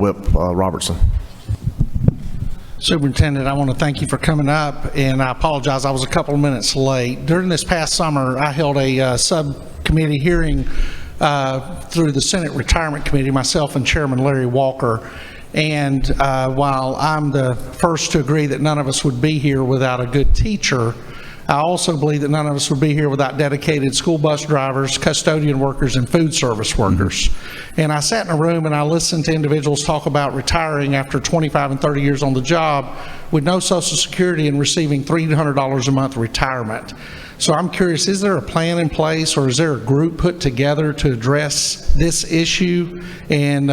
Whip Robertson. Superintendent, I want to thank you for coming up, and I apologize, I was a couple of minutes late. During this past summer, I held a subcommittee hearing through the Senate Retirement Committee, myself and Chairman Larry Walker. And while I'm the first to agree that none of us would be here without a good teacher, I also believe that none of us would be here without dedicated school bus drivers, custodian workers, and food service workers. And I sat in a room and I listened to individuals talk about retiring after 25 and 30 years on the job with no Social Security and receiving $300 a month retirement. So I'm curious, is there a plan in place, or is there a group put together to address this issue? And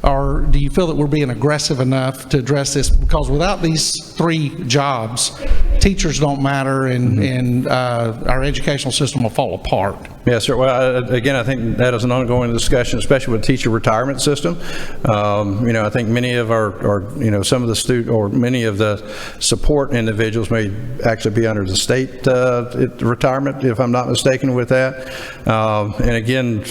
or do you feel that we're being aggressive enough to address this? Because without these three jobs, teachers don't matter, and our educational system will fall apart. Yes, sir. Well, again, I think that is an ongoing discussion, especially with the teacher retirement system. I think many of some of the many of the support individuals may actually be under the state retirement, if I'm not mistaken with that. And again,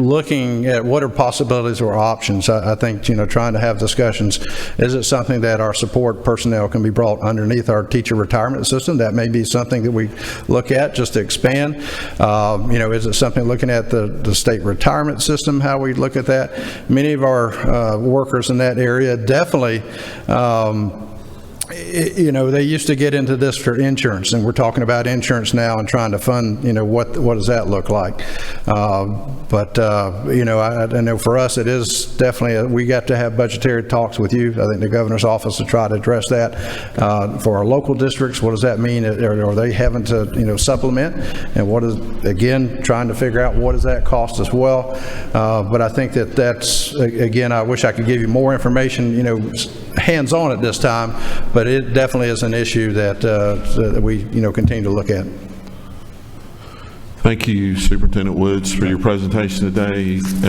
looking at what are possibilities or options, I think, trying to have discussions. Is it something that our support personnel can be brought underneath our teacher retirement system? That may be something that we look at just to expand. Is it something looking at the state retirement system, how we look at that? Many of our workers in that area definitely they used to get into this for insurance, and we're talking about insurance now and trying to fund, what does that look like? I know for us, it is definitely, we got to have budgetary talks with you. I think the governor's office to try to address that. For our local districts, what does that mean? Are they having to, supplement? And what is, again, trying to figure out what does that cost as well? But I think that's, again, I wish I could give you more information, hands-on at this time, but it definitely is an issue that we continue to look at. Thank you, Superintendent Woods, for your presentation today.